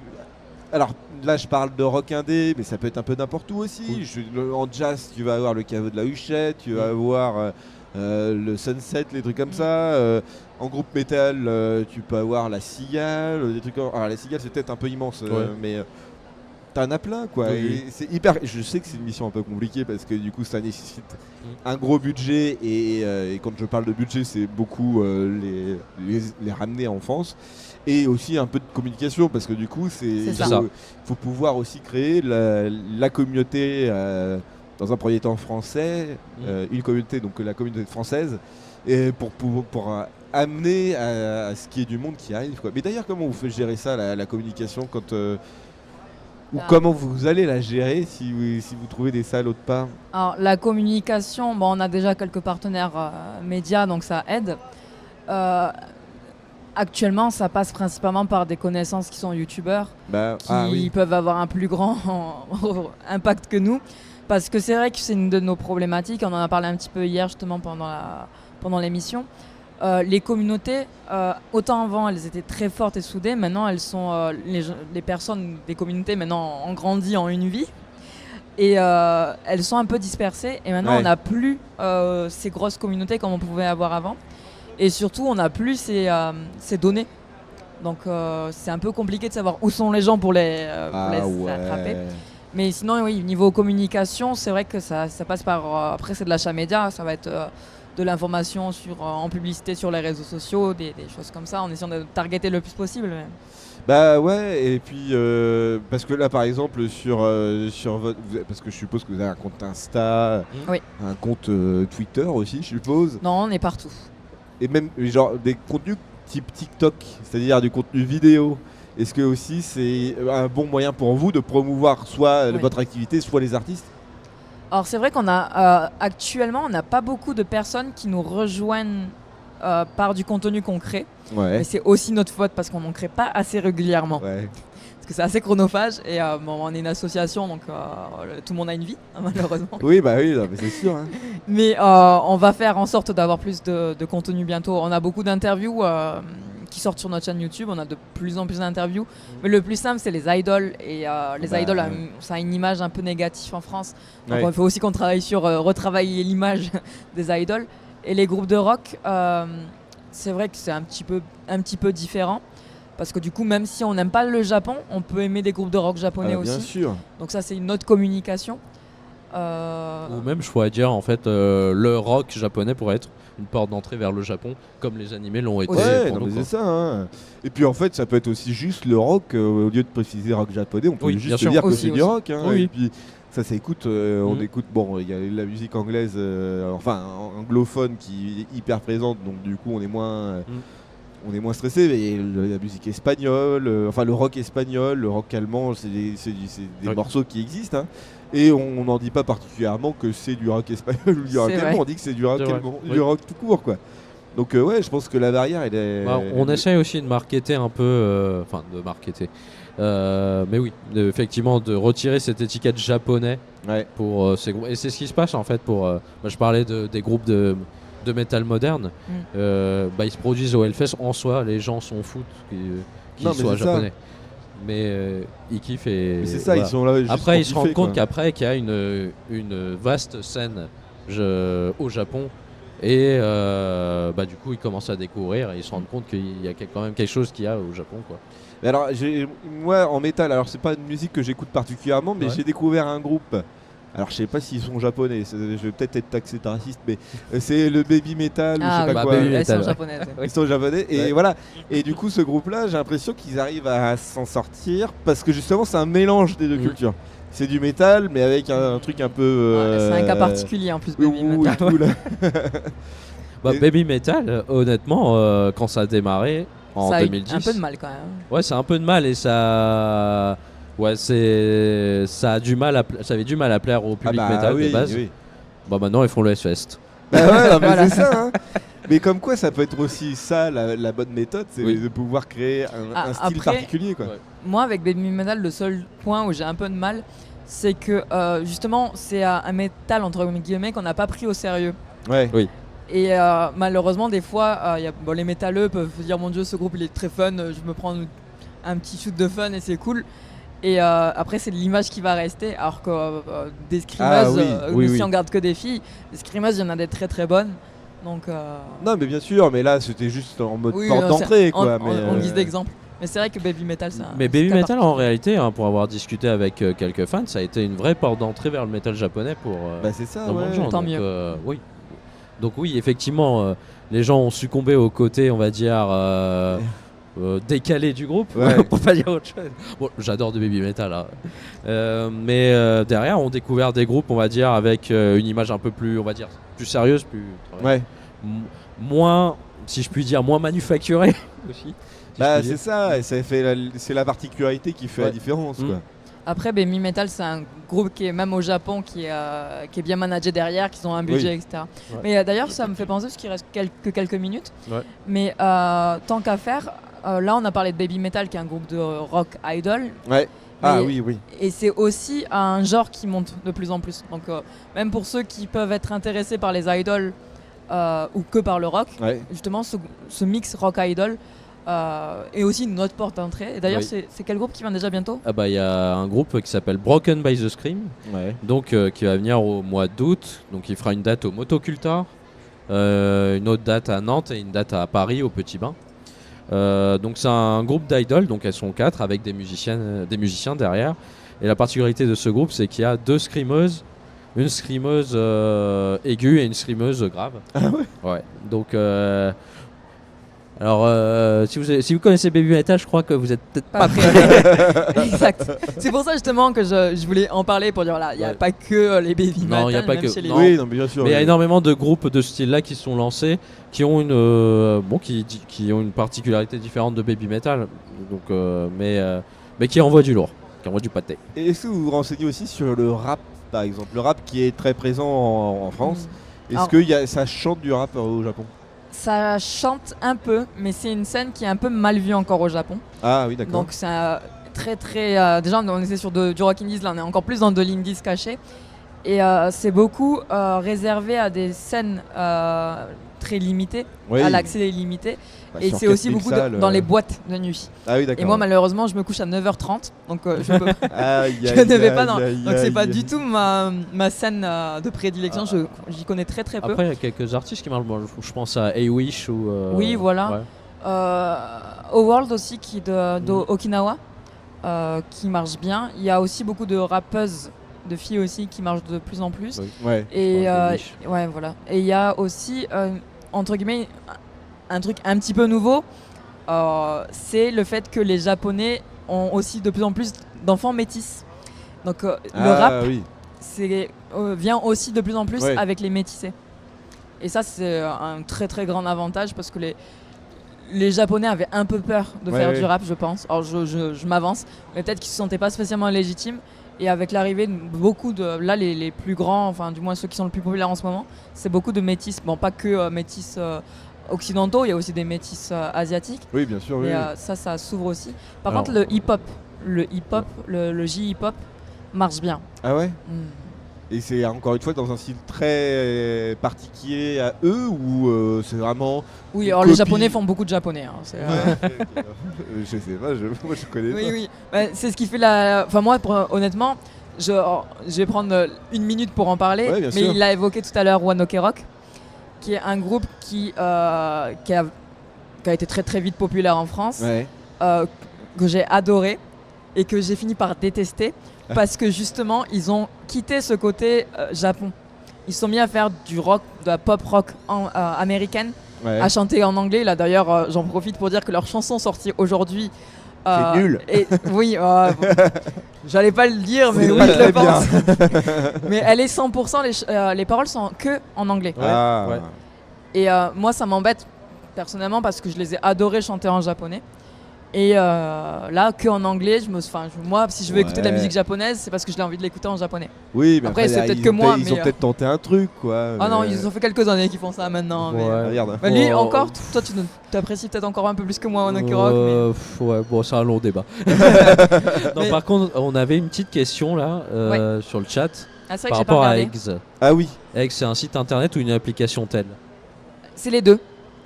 alors là, je parle de rock indé, mais ça peut être un peu n'importe où aussi. Oui. En jazz, tu vas avoir le caveau de la Huchette, tu vas avoir le Sunset, les trucs comme ça. En groupe métal, tu peux avoir la Cigale, des trucs. Alors la Cigale, c'est peut-être un peu immense, mais t'en as plein, quoi. Oui, oui. Et c'est hyper. Je sais que c'est une mission un peu compliquée parce que du coup, ça nécessite un gros budget et quand je parle de budget, c'est beaucoup les ramener en France. Et aussi un peu de communication parce que du coup il faut pouvoir aussi créer la communauté dans un premier temps français, une communauté, donc la communauté française, et pour amener à ce qu'il y ait du monde qui arrive, quoi. Mais d'ailleurs, comment vous faites gérer ça, la communication quand ou comment vous allez la gérer si vous trouvez des salles autre part? Alors la communication, on a déjà quelques partenaires médias, donc ça aide. Actuellement, ça passe principalement par des connaissances qui sont youtubeurs, qui peuvent avoir un plus grand impact que nous. Parce que c'est vrai que c'est une de nos problématiques, on en a parlé un petit peu hier justement pendant l'émission. Les communautés, autant avant elles étaient très fortes et soudées, maintenant elles sont, les personnes des communautés maintenant ont grandi en une vie. Et elles sont un peu dispersées et maintenant on n'a plus ces grosses communautés comme on pouvait avoir avant. Et surtout, on n'a plus ces données. Donc, c'est un peu compliqué de savoir où sont les gens pour les attraper. Mais sinon, oui, niveau communication, c'est vrai que ça passe par... après, c'est de l'achat média. Ça va être de l'information en publicité sur les réseaux sociaux, des choses comme ça, en essayant de targeter le plus possible. Bah ouais, et puis parce que là par exemple sur votre, parce que je suppose que vous avez un compte Insta, un compte Twitter aussi, je suppose. Non, on est partout. Et même genre des contenus type TikTok, c'est-à-dire du contenu vidéo. Est-ce que aussi c'est un bon moyen pour vous de promouvoir soit votre activité, soit les artistes? Alors c'est vrai qu'on a actuellement on n'a pas beaucoup de personnes qui nous rejoignent par du contenu concret. Mais c'est aussi notre faute parce qu'on n'en crée pas assez régulièrement. Parce que c'est assez chronophage et on est une association donc tout le monde a une vie malheureusement. Oui bah oui, non, mais c'est sûr. Hein. Mais on va faire en sorte d'avoir plus de contenu bientôt. On a beaucoup d'interviews qui sortent sur notre chaîne YouTube. On a de plus en plus d'interviews. Mais le plus simple c'est les idoles et les idoles ça a une image un peu négative en France. Donc il faut aussi qu'on travaille sur retravailler l'image des idoles. Et les groupes de rock, c'est vrai que c'est un petit peu différent. Parce que du coup, même si on n'aime pas le Japon, on peut aimer des groupes de rock japonais aussi. Bien sûr. Donc ça, c'est une autre communication. Ou même, je pourrais dire, en fait, le rock japonais pourrait être une porte d'entrée vers le Japon, comme les animés l'ont été. Ouais, c'est ça. Hein. Et puis en fait, ça peut être aussi juste le rock, au lieu de préciser rock japonais, on peut juste dire que c'est du rock. Hein, et puis ça s'écoute, on écoute, bon, il y a la musique anglaise, enfin anglophone qui est hyper présente, donc du coup on est moins... on est moins stressé, mais la musique espagnole, enfin le rock espagnol, le rock allemand, c'est des morceaux qui existent. Hein. Et on n'en dit pas particulièrement que c'est du rock espagnol ou du rock allemand, on dit que c'est du rock allemand, du rock tout court, quoi. Donc ouais, je pense que la barrière, elle est... on essaye aussi de marketer un peu, mais oui, effectivement, de retirer cette étiquette japonais pour ces groupes. Et c'est ce qui se passe en fait je parlais des groupes de métal moderne. Ils se produisent au Hellfest en soi, les gens s'en foutent qu'ils soient japonais. Mais ils kiffent et c'est ça, ils sont là juste après pour ils se rendent kiffer, compte quoi. qu'après qu'il y a une vaste scène au Japon et du coup ils commencent à découvrir et ils se rendent compte qu'il y a quand même quelque chose qu'il y a au Japon, quoi. Mais alors moi en métal, alors c'est pas une musique que j'écoute particulièrement, mais j'ai découvert un groupe. Alors je sais pas s'ils sont japonais, je vais peut-être être taxé de raciste, mais c'est le baby metal ou je sais pas quoi. Baby metal, ils sont japonais. Ils sont japonais et voilà. Et du coup ce groupe-là, j'ai l'impression qu'ils arrivent à s'en sortir parce que justement c'est un mélange des deux cultures. C'est du métal mais avec un truc un peu... c'est un cas particulier en plus, baby metal. Baby metal, honnêtement, quand ça a démarré en 2010... Ça a un peu de mal quand même. Ouais, c'est un peu de mal et ça... Ouais, ça avait du mal à plaire au public métal de base. Oui. Maintenant ils font le S-Fest. C'est ça. Hein. Mais comme quoi, ça peut être aussi ça la bonne méthode, c'est de pouvoir créer un style particulier, quoi. Moi, avec Baby Metal, le seul point où j'ai un peu de mal, c'est que justement, c'est un métal entre guillemets qu'on n'a pas pris au sérieux. Ouais. Oui. Et malheureusement, des fois, les métalleux peuvent dire mon Dieu, ce groupe il est très fun, je me prends un petit shoot de fun et c'est cool. Et après c'est l'image qui va rester, alors que des screamers, si on garde que des filles, des screamers il y en a des très très bonnes. Donc, non mais bien sûr, mais là c'était juste en mode porte d'entrée quoi. En guise d'exemple. Mais c'est vrai que Baby Metal ça... Mais Baby Metal en réalité, pour avoir discuté avec quelques fans, ça a été une vraie porte d'entrée vers le métal japonais pour c'est ça, gens. Tant mieux. Oui. Donc oui, effectivement, les gens ont succombé au côté, on va dire... décalé du groupe, pour pas dire autre chose. Bon, j'adore du baby metal, hein. Mais derrière, on a découvert des groupes, on va dire, avec une image un peu plus, on va dire, plus sérieuse, plus moins, si je puis dire, moins manufacturée aussi. C'est ça, c'est la particularité qui fait la différence, quoi. Après, Baby Metal, c'est un groupe qui est même au Japon, qui est bien managé derrière, qui ont un budget, etc. Ouais. Mais d'ailleurs, ça me fait penser, parce qu'il reste quelques minutes. Ouais. Mais tant qu'à faire, là, on a parlé de Baby Metal, qui est un groupe de rock idol. Ouais. Oui. Et c'est aussi un genre qui monte de plus en plus. Donc, même pour ceux qui peuvent être intéressés par les idols ou que par le rock, justement, ce mix rock idol. Et aussi une autre porte d'entrée. Et d'ailleurs, c'est quel groupe qui vient déjà bientôt ? Il y a un groupe qui s'appelle Broken by the Scream, donc qui va venir au mois d'août. Donc il fera une date au Motocultor, une autre date à Nantes et une date à Paris au Petit Bain. Donc c'est un groupe d'idoles, donc elles sont 4 avec des musiciens derrière. Et la particularité de ce groupe, c'est qu'il y a 2 screameuses, une screameuse aiguë et une screameuse grave. Ah ouais. Ouais. Donc alors, si vous connaissez Baby Metal, je crois que vous êtes peut-être pas prêts. Exact. C'est pour ça justement que je voulais en parler pour dire voilà, il n'y a pas que les Baby Metal. Non, il n'y a pas que. Les... Oui, non, mais bien sûr. Mais il y a énormément de groupes de ce style-là qui sont lancés, qui ont qui ont une particularité différente de Baby Metal, donc mais qui envoient du lourd, qui envoient du pâté. Et est-ce que vous vous renseignez aussi sur le rap, par exemple, le rap qui est très présent en France? Est-ce que ça chante du rap au Japon? Ça chante un peu, mais c'est une scène qui est un peu mal vue encore au Japon. Ah oui, d'accord. Donc c'est très... déjà, on était sur du rock indies, là on est encore plus dans de l'indies caché. Et c'est beaucoup réservé à des scènes très limitées, à l'accès limité. Et c'est aussi beaucoup dans les boîtes de nuit. Ah oui, d'accord. Et moi, malheureusement, je me couche à 9h30, donc je ne vais pas dans... Donc c'est pas du tout ma scène de prédilection, j'y connais très très peu. Après, il y a quelques artistes qui marchent, je pense à A-Wish ou... Oui, voilà. O-World aussi, qui de Okinawa, qui marche bien. Il y a aussi beaucoup de rappeuses, de filles aussi, qui marchent de plus en plus. Oui. Ouais. Et voilà. Et il y a aussi, entre guillemets, un truc un petit peu nouveau, c'est le fait que les Japonais ont aussi de plus en plus d'enfants métis. Donc le rap vient aussi de plus en plus avec les métissés. Et ça, c'est un très très grand avantage parce que les Japonais avaient un peu peur de faire du rap, je pense. Alors je m'avance, mais peut-être qu'ils se sentaient pas spécialement légitimes. Et avec l'arrivée de beaucoup de... Là, les plus grands, enfin du moins ceux qui sont le plus populaires en ce moment, c'est beaucoup de métis. Bon, pas que métis occidentaux, il y a aussi des métis asiatiques. Oui, bien sûr. Et ça s'ouvre aussi. Par contre, le hip-hop, le J-hip-hop marche bien. Ah ouais Et c'est encore une fois dans un style très particulier à eux ou c'est vraiment... Oui, alors les Japonais font beaucoup de japonais. Hein, je sais pas, moi je connais pas. Oui. C'est ce qui fait la... Enfin moi, honnêtement, je vais prendre une minute pour en parler. Ouais, mais sûr. il l'a évoqué tout à l'heure, One Ok Rock, qui est un groupe qui a été très très vite populaire en France, que j'ai adoré et que j'ai fini par détester. Parce que justement, ils ont quitté ce côté Japon. Ils se sont mis à faire du rock, de la pop rock américaine, à chanter en anglais. Là d'ailleurs, j'en profite pour dire que leur chanson sortie aujourd'hui... c'est nul. Oui, j'allais pas le dire, mais oui, je le pense. Mais elle est 100%, les paroles sont que en anglais. Et moi, ça m'embête personnellement parce que je les ai adorés chanter en japonais. Et là, que en anglais, moi, si je veux écouter de la musique japonaise, c'est parce que je l'ai envie de l'écouter en japonais. Oui, mais après c'est peut-être que moi. Ils ont peut-être tenté un truc, quoi. Ah non, ils ont fait quelques années qu'ils font ça maintenant. Regarde. Mais lui, encore, toi, tu t'apprécies peut-être encore un peu plus que moi, One Ok Rock. Ouais, bon, c'est un long débat. Non, par contre, on avait une petite question là sur le chat par rapport à Eggs. Ah oui. Eggs, c'est un site internet ou une application telle? C'est les deux.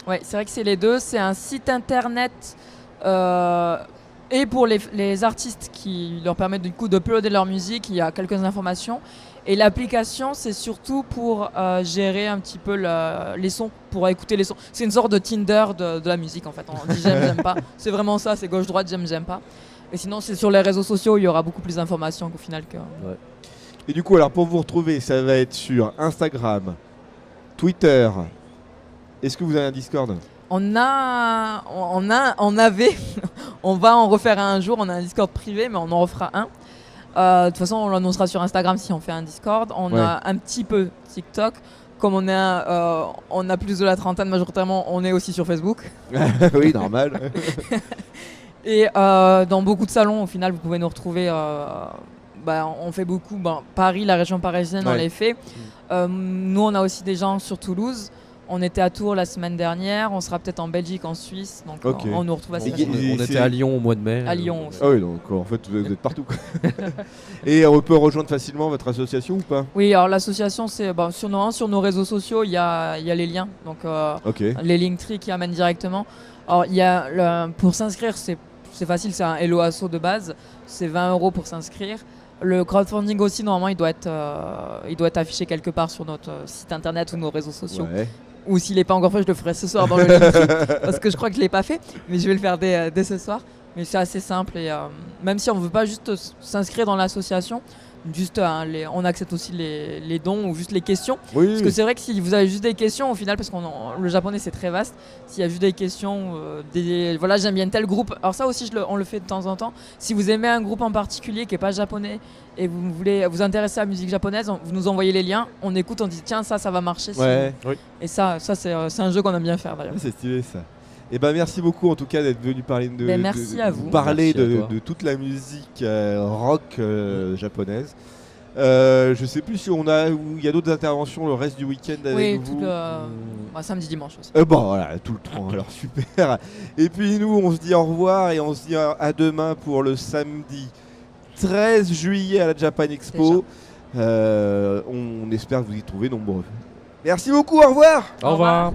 Ouais, c'est vrai que c'est les deux. C'est un site internet. Et pour les artistes qui leur permettent du coup d'uploader leur musique, il y a quelques informations. Et l'application, c'est surtout pour gérer un petit peu les sons, pour écouter les sons. C'est une sorte de Tinder de la musique en fait. On dit j'aime, j'aime pas. C'est vraiment ça, c'est gauche-droite, j'aime, j'aime pas. Et sinon, c'est sur les réseaux sociaux, il y aura beaucoup plus d'informations qu'au final que... Et du coup, alors pour vous retrouver, ça va être sur Instagram, Twitter. Est-ce que vous avez un Discord ? On avait, on va en refaire un jour, on a un Discord privé, mais on en refera un. De toute façon, on l'annoncera sur Instagram si on fait un Discord. On a un petit peu TikTok. Comme on a plus de la trentaine majoritairement, on est aussi sur Facebook. Oui, normal. Et dans beaucoup de salons, au final, vous pouvez nous retrouver. On fait beaucoup. Paris, la région parisienne, on les fait. Nous, on a aussi des gens sur Toulouse. On était à Tours la semaine dernière, on sera peut-être en Belgique, en Suisse, donc on nous retrouve assez facilement. On était à Lyon au mois de mai. À Lyon aussi. Ah oui, donc en fait vous êtes partout. Et on peut rejoindre facilement votre association ou pas ? Oui, alors l'association, c'est sur nos réseaux sociaux, il y a les liens, donc les Linktree qui amènent directement. Alors pour s'inscrire, c'est facile, c'est un Hello Asso de base, c'est 20 € pour s'inscrire. Le crowdfunding aussi, normalement, il doit être affiché quelque part sur notre site internet ou nos réseaux sociaux. Ou s'il n'est pas encore fait, je le ferai ce soir dans le Linktree parce que je crois que je ne l'ai pas fait, mais je vais le faire dès ce soir. Mais c'est assez simple et même si on ne veut pas juste s'inscrire dans l'association, juste on accepte aussi les dons ou juste les questions. Parce que c'est vrai que si vous avez juste des questions au final, parce que le japonais c'est très vaste, s'il y a juste des questions, j'aime bien tel groupe. Alors ça aussi on le fait de temps en temps. Si vous aimez un groupe en particulier qui n'est pas japonais et vous voulez vous intéresser à la musique japonaise, vous nous envoyez les liens, on écoute, on dit tiens ça va marcher. Et ça c'est un jeu qu'on aime bien faire d'ailleurs. C'est stylé ça. Et merci beaucoup en tout cas d'être venu parler de toute la musique rock japonaise. Je sais plus si il y a d'autres interventions le reste du week-end avec vous. Samedi, dimanche aussi. Voilà, tout le temps, alors super. Et puis nous on se dit au revoir et on se dit à demain pour le samedi 13 juillet à la Japan Expo. On espère que vous y trouvez nombreux. Merci beaucoup, au revoir. Au revoir.